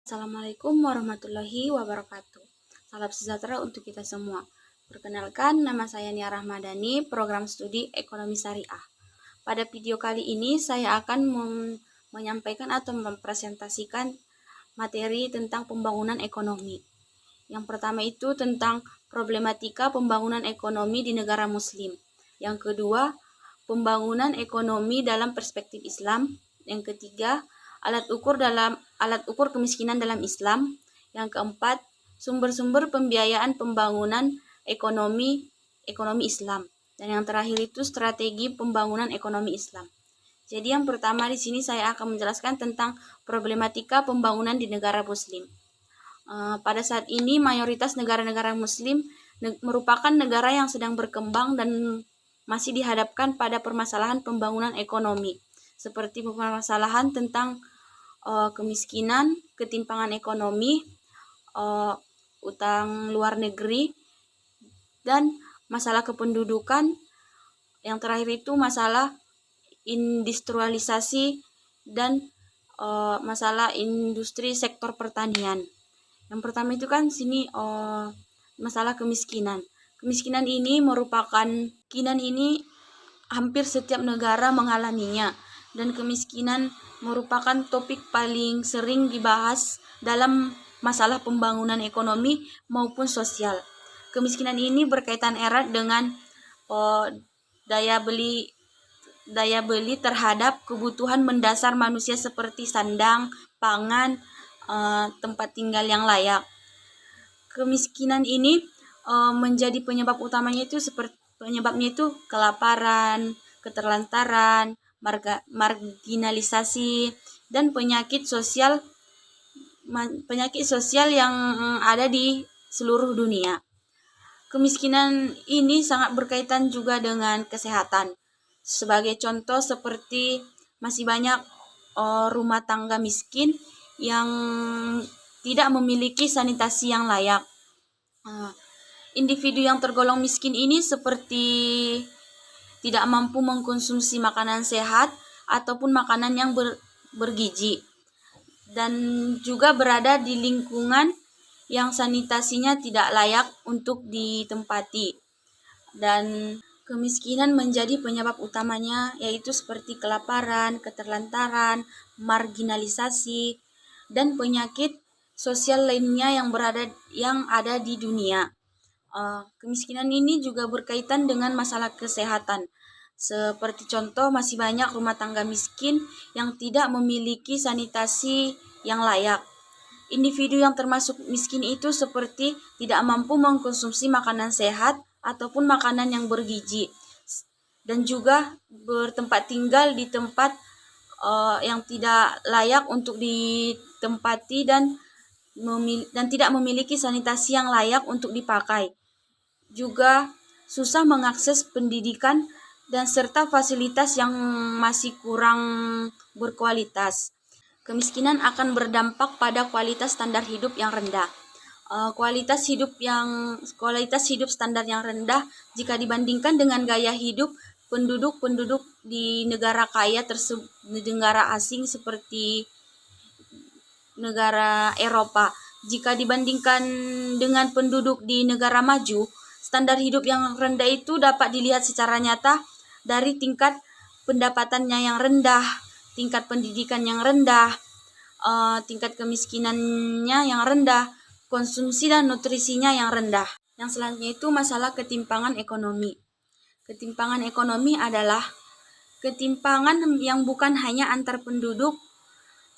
Assalamualaikum warahmatullahi wabarakatuh. Salam sejahtera untuk kita semua. Perkenalkan, nama saya Nia Rahmadani, program studi Ekonomi Syariah. Pada video kali ini, saya akan menyampaikan atau mempresentasikan materi tentang pembangunan ekonomi. Yang pertama itu tentang problematika pembangunan ekonomi di negara Muslim. Yang kedua, pembangunan ekonomi dalam perspektif Islam. Yang ketiga, alat ukur kemiskinan dalam Islam. Yang keempat, sumber-sumber pembiayaan pembangunan ekonomi Islam. Dan yang terakhir itu strategi pembangunan ekonomi Islam. Jadi yang pertama di sini saya akan menjelaskan tentang problematika pembangunan di negara Muslim. Pada saat ini mayoritas negara-negara Muslim merupakan negara yang sedang berkembang dan masih dihadapkan pada permasalahan pembangunan ekonomi, seperti permasalahan tentang kemiskinan, ketimpangan ekonomi, utang luar negeri, dan masalah kependudukan. Yang terakhir itu masalah industrialisasi dan masalah industri sektor pertanian. Yang pertama itu kan sini masalah kemiskinan. Kemiskinan ini hampir setiap negara mengalaminya, dan kemiskinan merupakan topik paling sering dibahas dalam masalah pembangunan ekonomi maupun sosial. Kemiskinan ini berkaitan erat dengan daya beli terhadap kebutuhan mendasar manusia seperti sandang, pangan, tempat tinggal yang layak. Kemiskinan ini menjadi penyebab utamanya itu kelaparan, keterlantaran, marginalisasi, dan penyakit sosial yang ada di seluruh dunia. Kemiskinan ini sangat berkaitan juga dengan kesehatan. Sebagai contoh seperti masih banyak rumah tangga miskin yang tidak memiliki sanitasi yang layak. Individu yang tergolong miskin ini seperti tidak mampu mengkonsumsi makanan sehat ataupun makanan yang bergizi, dan juga berada di lingkungan yang sanitasinya tidak layak untuk ditempati. Dan kemiskinan menjadi penyebab utamanya yaitu seperti kelaparan, keterlantaran, marginalisasi, dan penyakit sosial lainnya yang ada di dunia. Kemiskinan ini juga berkaitan dengan masalah kesehatan. Seperti contoh, masih banyak rumah tangga miskin yang tidak memiliki sanitasi yang layak. Individu yang termasuk miskin itu seperti tidak mampu mengkonsumsi makanan sehat ataupun makanan yang bergizi, dan juga bertempat tinggal di tempat yang tidak layak untuk ditempati dan tidak memiliki sanitasi yang layak untuk dipakai. Juga susah mengakses pendidikan dan serta fasilitas yang masih kurang berkualitas. Kemiskinan akan berdampak pada kualitas standar hidup yang rendah. Kualitas hidup standar yang rendah jika dibandingkan dengan gaya hidup penduduk di negara kaya di negara asing seperti negara Eropa. Jika dibandingkan dengan penduduk di negara maju, standar hidup yang rendah itu dapat dilihat secara nyata dari tingkat pendapatannya yang rendah, tingkat pendidikan yang rendah, tingkat kemiskinannya yang rendah, konsumsi dan nutrisinya yang rendah. Yang selanjutnya itu masalah ketimpangan ekonomi. Ketimpangan ekonomi adalah ketimpangan yang bukan hanya antar penduduk,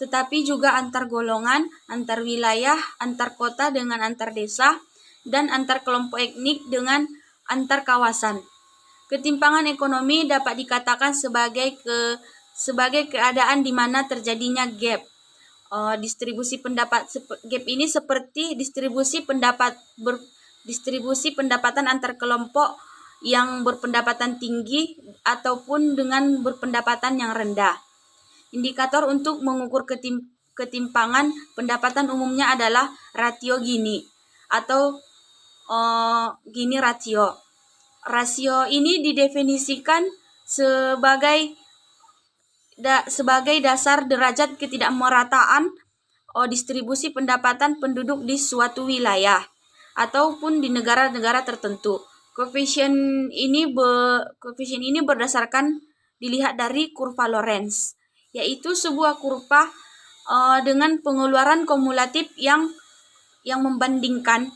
tetapi juga antar golongan, antar wilayah, antar kota dengan antar desa, dan antar kelompok etnik dengan antar kawasan. Ketimpangan ekonomi dapat dikatakan sebagai keadaan di mana terjadinya gap. Gap ini seperti distribusi pendapatan antar kelompok yang berpendapatan tinggi ataupun dengan berpendapatan yang rendah. Indikator untuk mengukur ketimpangan pendapatan umumnya adalah rasio Gini atau Gini rasio. Rasio ini didefinisikan sebagai dasar derajat ketidakmerataan distribusi pendapatan penduduk di suatu wilayah ataupun di negara-negara tertentu. Koefisien ini berdasarkan dilihat dari kurva Lorenz, yaitu sebuah kurva dengan pengeluaran kumulatif yang membandingkan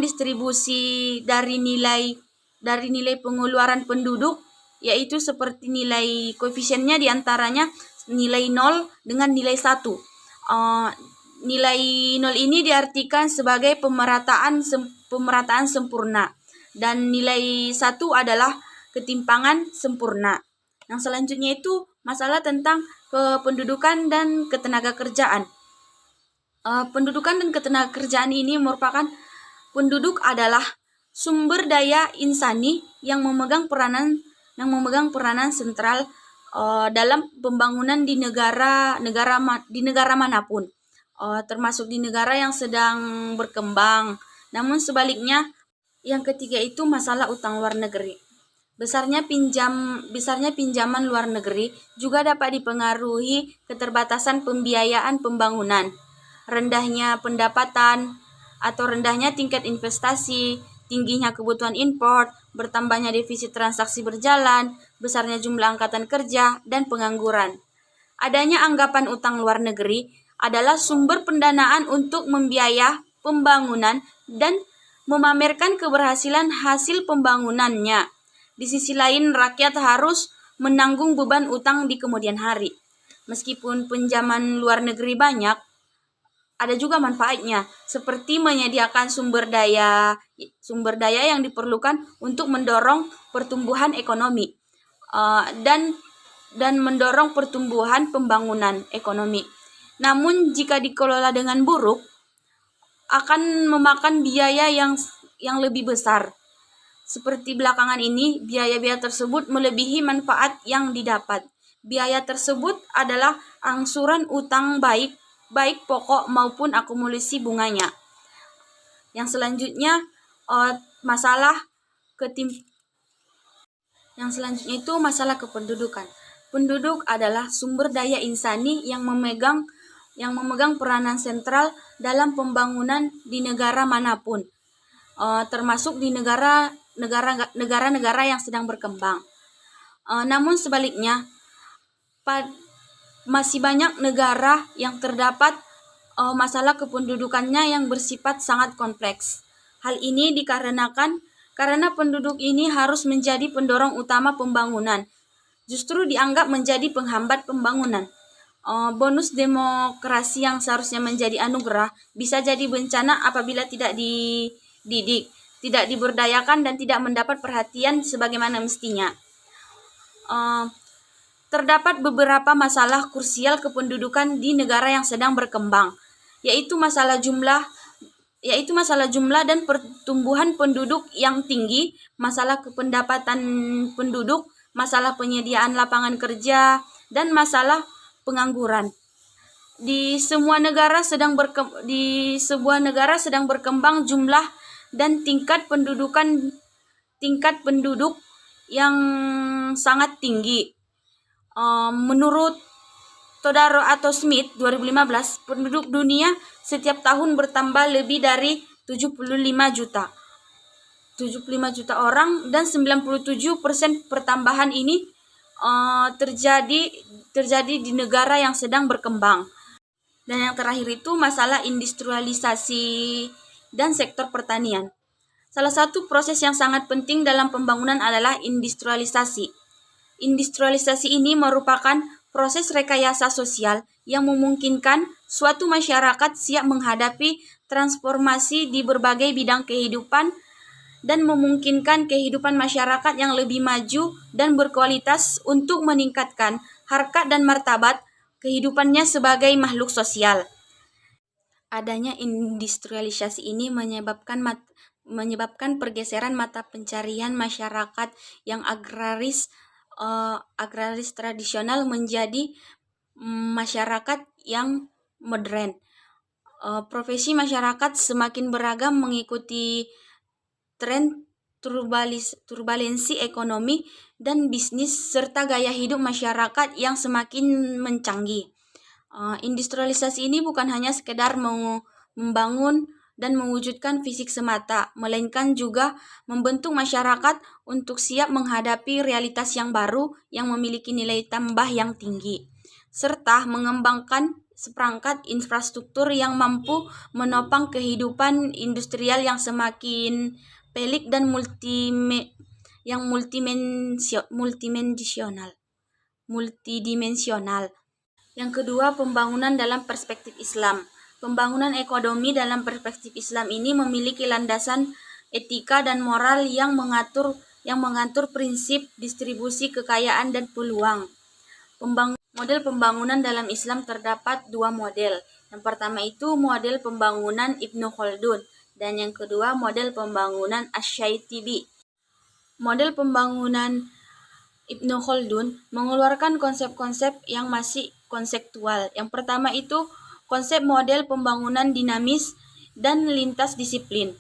distribusi dari nilai pengeluaran penduduk, yaitu seperti nilai koefisiennya diantaranya nilai 0 dengan nilai 1. Nilai 0 ini diartikan sebagai pemerataan sempurna, dan nilai 1 adalah ketimpangan sempurna. Yang selanjutnya itu masalah tentang kependudukan dan ketenagakerjaan. Pendudukan dan ketenagakerjaan ini merupakan penduduk adalah sumber daya insani yang memegang peranan sentral dalam pembangunan di negara manapun, termasuk di negara yang sedang berkembang. Namun sebaliknya, yang ketiga itu masalah utang luar negeri. Besarnya pinjaman luar negeri juga dapat dipengaruhi keterbatasan pembiayaan pembangunan, rendahnya pendapatan atau rendahnya tingkat investasi, tingginya kebutuhan impor, bertambahnya defisit transaksi berjalan, besarnya jumlah angkatan kerja, dan pengangguran. Adanya anggapan utang luar negeri adalah sumber pendanaan untuk membiayai pembangunan dan memamerkan keberhasilan hasil pembangunannya. Di sisi lain, rakyat harus menanggung beban utang di kemudian hari. Meskipun pinjaman luar negeri banyak, ada juga manfaatnya, seperti menyediakan sumber daya yang diperlukan untuk mendorong pertumbuhan ekonomi dan mendorong pertumbuhan pembangunan ekonomi. Namun jika dikelola dengan buruk, akan memakan biaya yang lebih besar. Seperti belakangan ini, biaya-biaya tersebut melebihi manfaat yang didapat. Biaya tersebut adalah angsuran utang baik pokok maupun akumulasi bunganya. Yang selanjutnya itu masalah kependudukan. Penduduk adalah sumber daya insani yang memegang peranan sentral dalam pembangunan di negara manapun, termasuk di negara-negara yang sedang berkembang. Namun sebaliknya, masih banyak negara yang terdapat masalah kependudukannya yang bersifat sangat kompleks. Hal ini karena penduduk ini harus menjadi pendorong utama pembangunan, justru dianggap menjadi penghambat pembangunan. Bonus demokrasi yang seharusnya menjadi anugerah bisa jadi bencana apabila tidak dididik, tidak diberdayakan, dan tidak mendapat perhatian sebagaimana mestinya. Terdapat beberapa masalah krusial kependudukan di negara yang sedang berkembang, yaitu masalah jumlah dan pertumbuhan penduduk yang tinggi, masalah pendapatan penduduk, masalah penyediaan lapangan kerja, dan masalah pengangguran. Di sebuah negara sedang berkembang jumlah dan tingkat penduduk yang sangat tinggi. Menurut Todaro atau Smith 2015, penduduk dunia setiap tahun bertambah lebih dari 75 juta orang, dan 97% pertambahan ini terjadi di negara yang sedang berkembang. Dan yang terakhir itu masalah industrialisasi dan sektor pertanian. Salah satu proses yang sangat penting dalam pembangunan adalah industrialisasi. Industrialisasi ini merupakan proses rekayasa sosial yang memungkinkan suatu masyarakat siap menghadapi transformasi di berbagai bidang kehidupan dan memungkinkan kehidupan masyarakat yang lebih maju dan berkualitas untuk meningkatkan harkat dan martabat kehidupannya sebagai makhluk sosial. Adanya industrialisasi ini menyebabkan pergeseran mata pencarian masyarakat yang agraris tradisional menjadi masyarakat yang modern. Profesi masyarakat semakin beragam mengikuti tren turbulensi ekonomi dan bisnis serta gaya hidup masyarakat yang semakin mencanggih. Industrialisasi ini bukan hanya sekedar membangun dan mewujudkan fisik semata, melainkan juga membentuk masyarakat untuk siap menghadapi realitas yang baru yang memiliki nilai tambah yang tinggi, serta mengembangkan seperangkat infrastruktur yang mampu menopang kehidupan industrial yang semakin pelik dan multidimensional. Yang kedua, pembangunan dalam perspektif Islam. Pembangunan ekonomi dalam perspektif Islam ini memiliki landasan etika dan moral yang mengatur prinsip distribusi kekayaan dan peluang. Model pembangunan dalam Islam terdapat dua model. Yang pertama itu model pembangunan Ibnu Khaldun dan yang kedua model pembangunan Asy-Syaitibi. Model pembangunan Ibnu Khaldun mengeluarkan konsep-konsep yang masih konseptual. Yang pertama itu konsep model pembangunan dinamis dan lintas disiplin.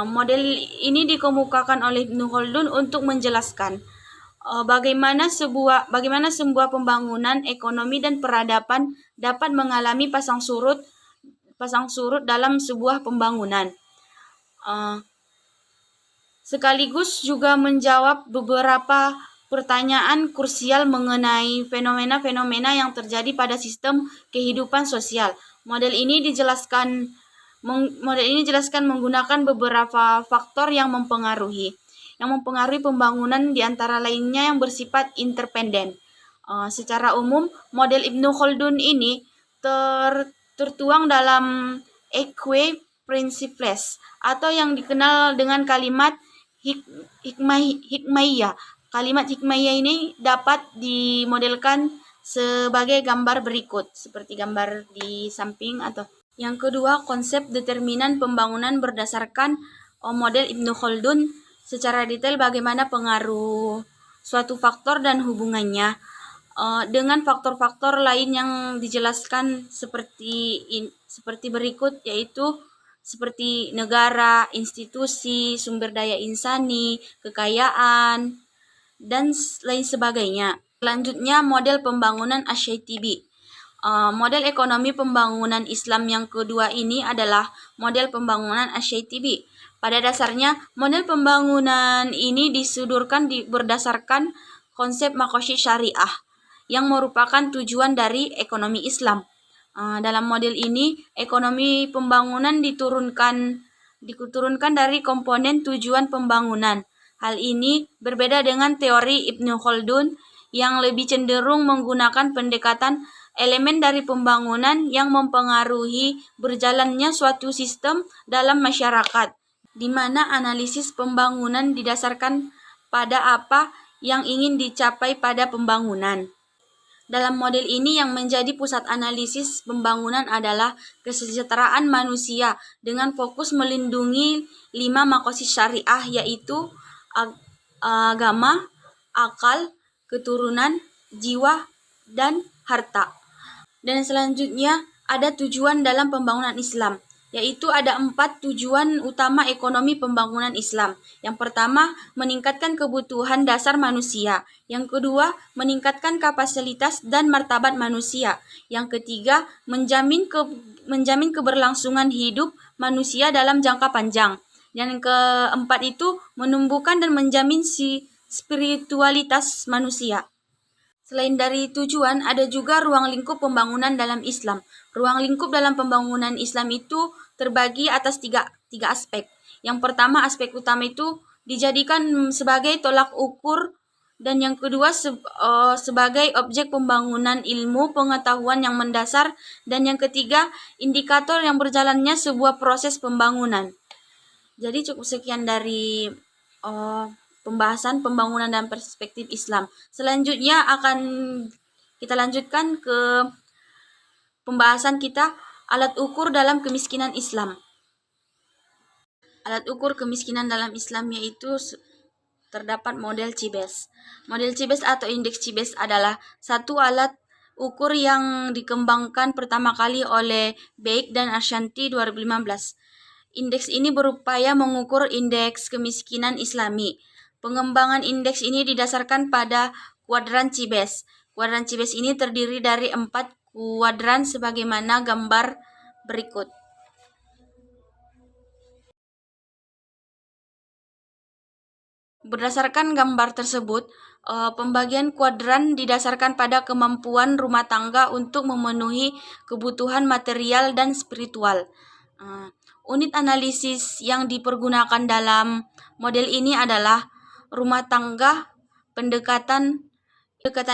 Model ini dikemukakan oleh Ibnu Khaldun untuk menjelaskan bagaimana sebuah pembangunan ekonomi dan peradaban dapat mengalami pasang surut dalam sebuah pembangunan. Sekaligus juga menjawab beberapa pertanyaan krusial mengenai fenomena-fenomena yang terjadi pada sistem kehidupan sosial. Model ini dijelaskan menggunakan beberapa faktor yang mempengaruhi pembangunan, di antara lainnya yang bersifat interdependen. Secara umum, model Ibnu Khaldun ini tertuang dalam Eque Principles atau yang dikenal dengan kalimat hikmaiyah. Kalimat hikmaiyah ini dapat dimodelkan sebagai gambar berikut, seperti gambar di samping. Atau yang kedua, konsep determinan pembangunan berdasarkan model Ibnu Khaldun secara detail bagaimana pengaruh suatu faktor dan hubungannya dengan faktor-faktor lain yang dijelaskan seperti berikut, yaitu seperti negara, institusi, sumber daya insani, kekayaan, dan lain sebagainya. Selanjutnya, model pembangunan Asy-Syaitibi. Model ekonomi pembangunan Islam yang kedua ini adalah model pembangunan Asy-Syaitibi. Pada dasarnya, model pembangunan ini disudurkan berdasarkan konsep maqasid syariah yang merupakan tujuan dari ekonomi Islam. Dalam model ini, ekonomi pembangunan diturunkan dari komponen tujuan pembangunan. Hal ini berbeda dengan teori Ibnu Khaldun yang lebih cenderung menggunakan pendekatan elemen dari pembangunan yang mempengaruhi berjalannya suatu sistem dalam masyarakat, di mana analisis pembangunan didasarkan pada apa yang ingin dicapai pada pembangunan. Dalam model ini yang menjadi pusat analisis pembangunan adalah kesejahteraan manusia dengan fokus melindungi 5 maqasid syariah, yaitu agama, akal, keturunan, jiwa, dan harta. Dan selanjutnya ada tujuan dalam pembangunan Islam, yaitu ada 4 tujuan utama ekonomi pembangunan Islam. Yang pertama, meningkatkan kebutuhan dasar manusia. Yang kedua, meningkatkan kapasitas dan martabat manusia. Yang ketiga, menjamin keberlangsungan hidup manusia dalam jangka panjang. Dan yang keempat itu menumbuhkan dan menjamin spiritualitas manusia. Selain dari tujuan, ada juga ruang lingkup pembangunan dalam Islam. Ruang lingkup dalam pembangunan Islam itu terbagi atas tiga aspek. Yang pertama, aspek utama itu dijadikan sebagai tolak ukur, dan yang kedua sebagai objek pembangunan ilmu pengetahuan yang mendasar, dan yang ketiga indikator yang berjalannya sebuah proses pembangunan. Jadi cukup sekian dari pembahasan pembangunan dalam perspektif Islam. Selanjutnya akan kita lanjutkan ke pembahasan kita alat ukur dalam kemiskinan Islam. Alat ukur kemiskinan dalam Islam yaitu terdapat model Cibes. Model Cibes atau indeks Cibes adalah satu alat ukur yang dikembangkan pertama kali oleh Beik dan Ashanti 2015. Indeks ini berupaya mengukur indeks kemiskinan Islami. Pengembangan indeks ini didasarkan pada kuadran Cibes. Kuadran Cibes ini terdiri dari 4 kuadran sebagaimana gambar berikut. Berdasarkan gambar tersebut, pembagian kuadran didasarkan pada kemampuan rumah tangga untuk memenuhi kebutuhan material dan spiritual. Unit analisis yang dipergunakan dalam model ini adalah rumah tangga. Pendekatan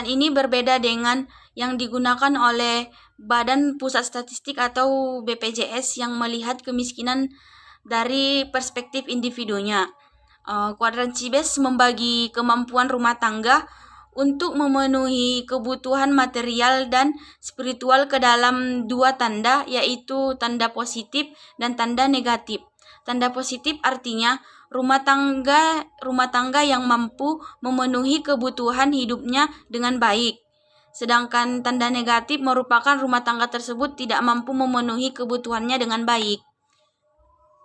ini berbeda dengan yang digunakan oleh Badan Pusat Statistik atau BPJS yang melihat kemiskinan dari perspektif individunya. Kuadran Cibes membagi kemampuan rumah tangga untuk memenuhi kebutuhan material dan spiritual ke dalam dua tanda, yaitu tanda positif dan tanda negatif. Tanda positif artinya rumah tangga yang mampu memenuhi kebutuhan hidupnya dengan baik. Sedangkan tanda negatif merupakan rumah tangga tersebut tidak mampu memenuhi kebutuhannya dengan baik.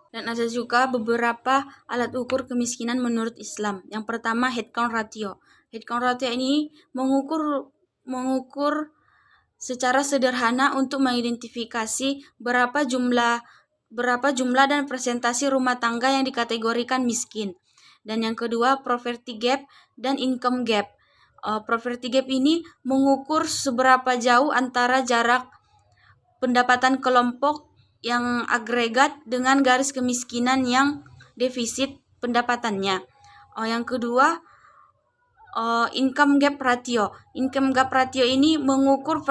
Dan ada juga beberapa alat ukur kemiskinan menurut Islam. Yang pertama, head count ratio. Head count ratio ini mengukur secara sederhana untuk mengidentifikasi berapa jumlah dan presentasi rumah tangga yang dikategorikan miskin. Dan yang kedua, poverty gap dan income gap. Poverty gap ini mengukur seberapa jauh antara jarak pendapatan kelompok yang agregat dengan garis kemiskinan yang defisit pendapatannya. Yang kedua, income gap ratio. Income gap ratio ini mengukur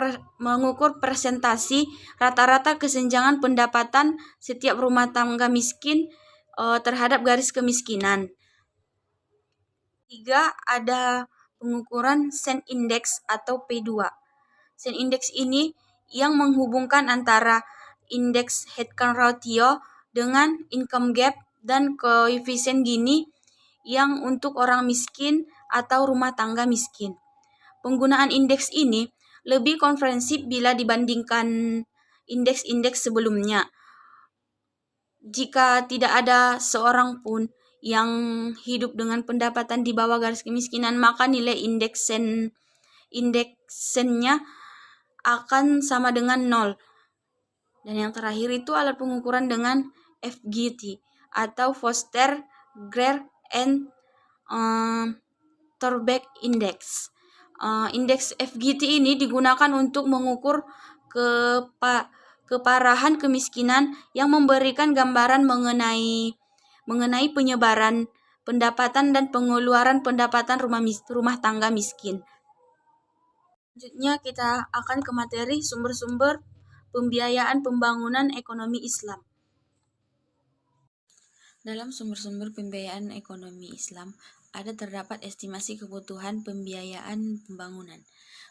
presentasi rata-rata kesenjangan pendapatan setiap rumah tangga miskin terhadap garis kemiskinan. Tiga, ada pengukuran Sen Index atau P2. Sen Index ini yang menghubungkan antara indeks headcount ratio dengan income gap dan koefisien Gini yang untuk orang miskin atau rumah tangga miskin. Penggunaan indeks ini lebih komprehensif bila dibandingkan indeks-indeks sebelumnya. Jika tidak ada seorang pun yang hidup dengan pendapatan di bawah garis kemiskinan, maka nilai indeksennya akan sama dengan 0. Dan yang terakhir itu alat pengukuran dengan FGT atau Foster Greer and Thorbecke Index. Indeks FGT ini digunakan untuk mengukur keparahan kemiskinan yang memberikan gambaran mengenai penyebaran pendapatan dan pengeluaran pendapatan rumah tangga miskin. Selanjutnya kita akan ke materi sumber-sumber pembiayaan pembangunan ekonomi Islam. Dalam sumber-sumber pembiayaan ekonomi Islam, terdapat estimasi kebutuhan pembiayaan pembangunan.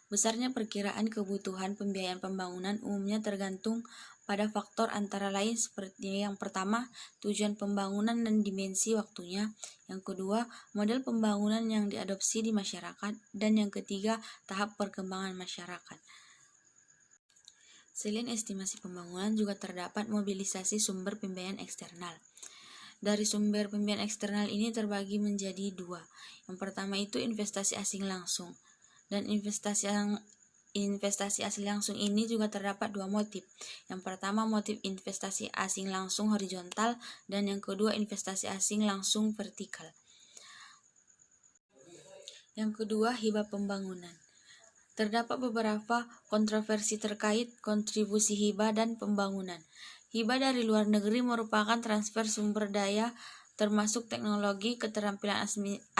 Besarnya perkiraan kebutuhan pembiayaan pembangunan umumnya tergantung pada faktor antara lain seperti yang pertama, tujuan pembangunan dan dimensi waktunya. Yang kedua, model pembangunan yang diadopsi di masyarakat. Dan yang ketiga, tahap perkembangan masyarakat. Selain estimasi pembangunan, juga terdapat mobilisasi sumber pembiayaan eksternal. Dari sumber pembiayaan eksternal ini terbagi menjadi dua. Yang pertama itu investasi asing langsung. Dan investasi asing langsung ini juga terdapat dua motif. Yang pertama motif investasi asing langsung horizontal dan yang kedua investasi asing langsung vertikal. Yang kedua, hibah pembangunan. Terdapat beberapa kontroversi terkait kontribusi hibah dan pembangunan. Hibah dari luar negeri merupakan transfer sumber daya termasuk teknologi, keterampilan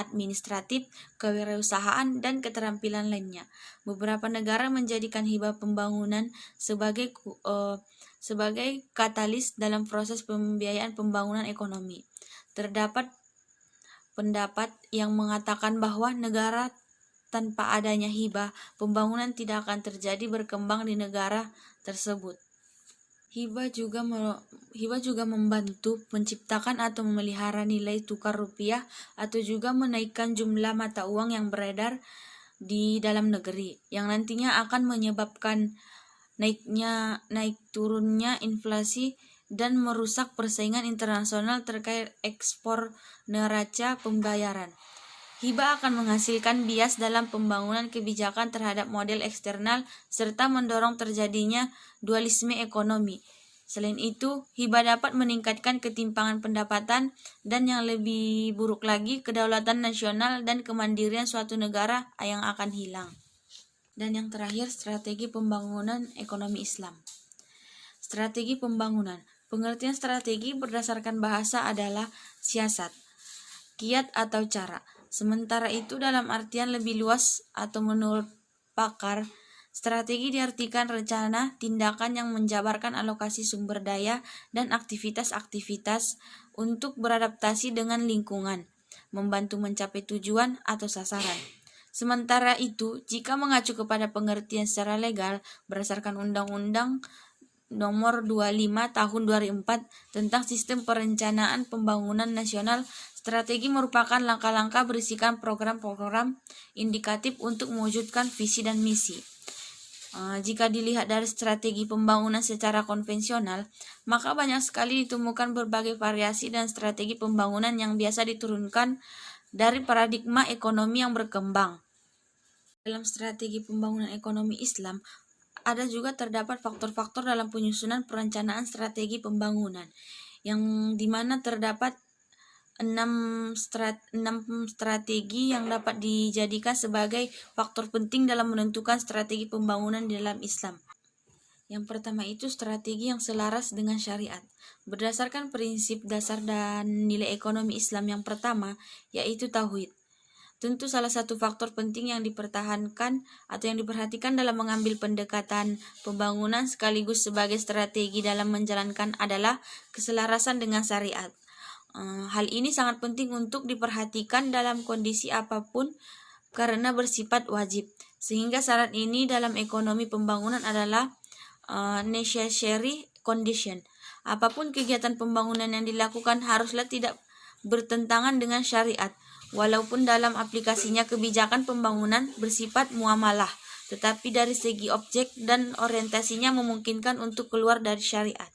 administratif, kewirausahaan, dan keterampilan lainnya. Beberapa negara menjadikan hibah pembangunan sebagai katalis dalam proses pembiayaan pembangunan ekonomi. Terdapat pendapat yang mengatakan bahwa negara tanpa adanya hibah, pembangunan tidak akan terjadi berkembang di negara tersebut. Hibah juga membantu menciptakan atau memelihara nilai tukar rupiah atau juga menaikkan jumlah mata uang yang beredar di dalam negeri, yang nantinya akan menyebabkan naik turunnya inflasi dan merusak persaingan internasional terkait ekspor neraca pembayaran. Hibah akan menghasilkan bias dalam pembangunan kebijakan terhadap model eksternal serta mendorong terjadinya dualisme ekonomi. Selain itu, hibah dapat meningkatkan ketimpangan pendapatan dan yang lebih buruk lagi, kedaulatan nasional dan kemandirian suatu negara yang akan hilang. Dan yang terakhir, strategi pembangunan ekonomi Islam. Strategi pembangunan. Pengertian strategi berdasarkan bahasa adalah siasat, kiat atau cara. Sementara itu dalam artian lebih luas atau menurut pakar, strategi diartikan rencana tindakan yang menjabarkan alokasi sumber daya dan aktivitas-aktivitas untuk beradaptasi dengan lingkungan, membantu mencapai tujuan atau sasaran. Sementara itu, jika mengacu kepada pengertian secara legal berdasarkan Undang-Undang Nomor 25 Tahun 2004 tentang Sistem Perencanaan Pembangunan Nasional, strategi merupakan langkah-langkah berisikan program-program indikatif untuk mewujudkan visi dan misi. Jika dilihat dari strategi pembangunan secara konvensional, maka banyak sekali ditemukan berbagai variasi dan strategi pembangunan yang biasa diturunkan dari paradigma ekonomi yang berkembang. Dalam strategi pembangunan ekonomi Islam, ada juga terdapat faktor-faktor dalam penyusunan perencanaan strategi pembangunan, yang dimana terdapat 6 strategi yang dapat dijadikan sebagai faktor penting dalam menentukan strategi pembangunan di dalam Islam. Yang pertama itu strategi yang selaras dengan syariat. Berdasarkan prinsip dasar dan nilai ekonomi Islam yang pertama, yaitu tauhid. Tentu salah satu faktor penting yang dipertahankan atau yang diperhatikan dalam mengambil pendekatan pembangunan sekaligus sebagai strategi dalam menjalankan adalah keselarasan dengan syariat. Hal ini sangat penting untuk diperhatikan dalam kondisi apapun karena bersifat wajib. Sehingga syarat ini dalam ekonomi pembangunan adalah necessary condition. Apapun kegiatan pembangunan yang dilakukan haruslah tidak bertentangan dengan syariat. Walaupun dalam aplikasinya kebijakan pembangunan bersifat muamalah, tetapi dari segi objek dan orientasinya memungkinkan untuk keluar dari syariat.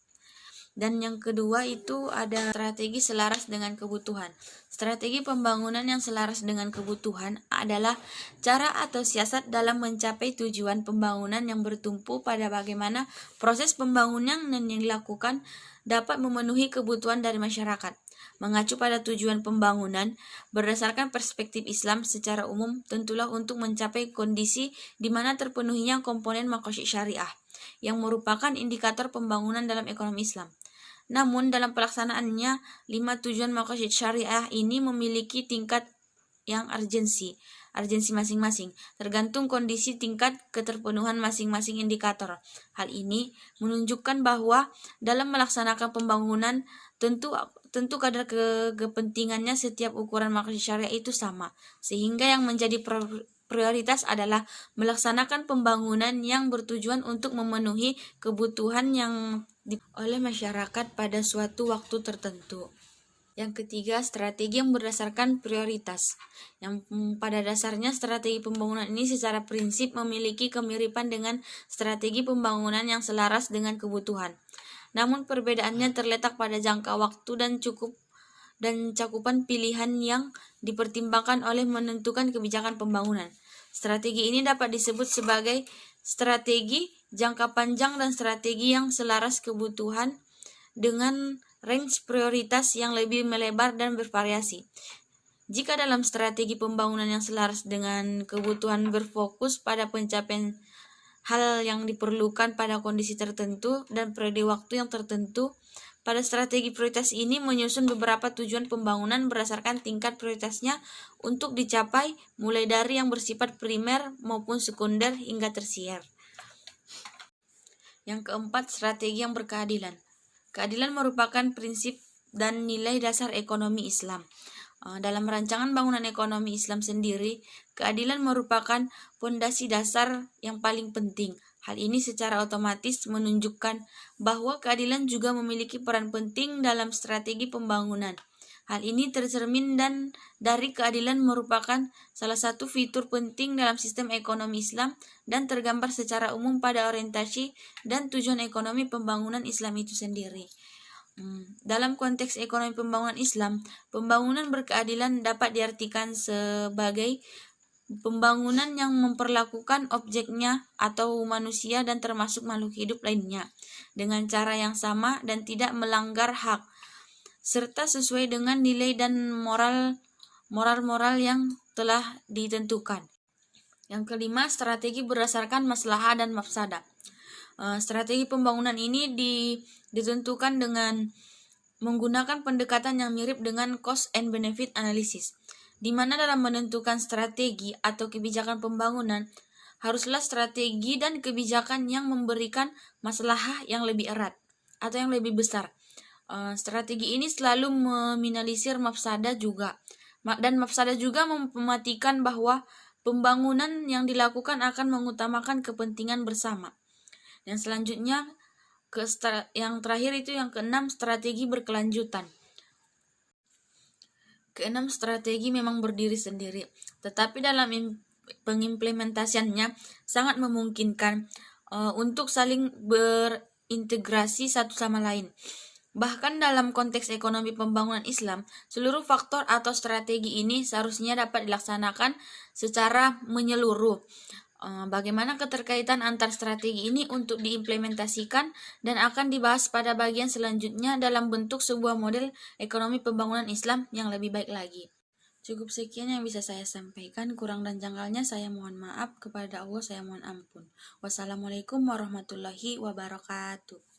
Dan yang kedua itu ada strategi selaras dengan kebutuhan. Strategi pembangunan yang selaras dengan kebutuhan adalah cara atau siasat dalam mencapai tujuan pembangunan yang bertumpu pada bagaimana proses pembangunan yang dilakukan dapat memenuhi kebutuhan dari masyarakat. Mengacu pada tujuan pembangunan, berdasarkan perspektif Islam secara umum, tentulah untuk mencapai kondisi di mana terpenuhinya komponen maqasid syariah, yang merupakan indikator pembangunan dalam ekonomi Islam. Namun, dalam pelaksanaannya, 5 tujuan maqasid syariah ini memiliki tingkat yang urgensi masing-masing, tergantung kondisi tingkat keterpenuhan masing-masing indikator. Hal ini menunjukkan bahwa dalam melaksanakan pembangunan, tentu kadar kepentingannya setiap ukuran maqasid syariah itu sama, sehingga yang menjadi prioritas adalah melaksanakan pembangunan yang bertujuan untuk memenuhi kebutuhan yang oleh masyarakat pada suatu waktu tertentu. Yang ketiga, strategi yang berdasarkan prioritas. Yang pada dasarnya strategi pembangunan ini secara prinsip memiliki kemiripan dengan strategi pembangunan yang selaras dengan kebutuhan. Namun perbedaannya terletak pada jangka waktu dan cakupan pilihan yang dipertimbangkan oleh menentukan kebijakan pembangunan. Strategi ini dapat disebut sebagai strategi jangka panjang dan strategi yang selaras kebutuhan dengan range prioritas yang lebih melebar dan bervariasi. Jika dalam strategi pembangunan yang selaras dengan kebutuhan berfokus pada pencapaian hal yang diperlukan pada kondisi tertentu dan periode waktu yang tertentu, pada strategi prioritas ini menyusun beberapa tujuan pembangunan berdasarkan tingkat prioritasnya untuk dicapai, mulai dari yang bersifat primer maupun sekunder hingga tersier. Yang keempat, strategi yang berkeadilan. Keadilan merupakan prinsip dan nilai dasar ekonomi Islam. Dalam rancangan bangunan ekonomi Islam sendiri, keadilan merupakan fondasi dasar yang paling penting. Hal ini secara otomatis menunjukkan bahwa keadilan juga memiliki peran penting dalam strategi pembangunan. Hal ini tercermin dan dari keadilan merupakan salah satu fitur penting dalam sistem ekonomi Islam dan tergambar secara umum pada orientasi dan tujuan ekonomi pembangunan Islam itu sendiri. Dalam konteks ekonomi pembangunan Islam, pembangunan berkeadilan dapat diartikan sebagai pembangunan yang memperlakukan objeknya atau manusia dan termasuk makhluk hidup lainnya dengan cara yang sama dan tidak melanggar hak, serta sesuai dengan nilai dan moral yang telah ditentukan. Yang kelima, strategi berdasarkan maslahah dan mafsadah. Strategi pembangunan ini ditentukan dengan menggunakan pendekatan yang mirip dengan cost and benefit analysis, di mana dalam menentukan strategi atau kebijakan pembangunan, haruslah strategi dan kebijakan yang memberikan maslahah yang lebih erat atau yang lebih besar. Strategi ini selalu meminimalisir mafsadah juga, dan mafsadah juga mematikan bahwa pembangunan yang dilakukan akan mengutamakan kepentingan bersama. Dan selanjutnya, yang terakhir itu yang keenam, strategi berkelanjutan. Keenam, strategi memang berdiri sendiri, tetapi dalam pengimplementasiannya sangat memungkinkan untuk saling berintegrasi satu sama lain. Bahkan dalam konteks ekonomi pembangunan Islam, seluruh faktor atau strategi ini seharusnya dapat dilaksanakan secara menyeluruh. Bagaimana keterkaitan antar strategi ini untuk diimplementasikan dan akan dibahas pada bagian selanjutnya dalam bentuk sebuah model ekonomi pembangunan Islam yang lebih baik lagi. Cukup sekian yang bisa saya sampaikan, kurang dan janggalnya saya mohon maaf, kepada Allah saya mohon ampun. Wassalamualaikum warahmatullahi wabarakatuh.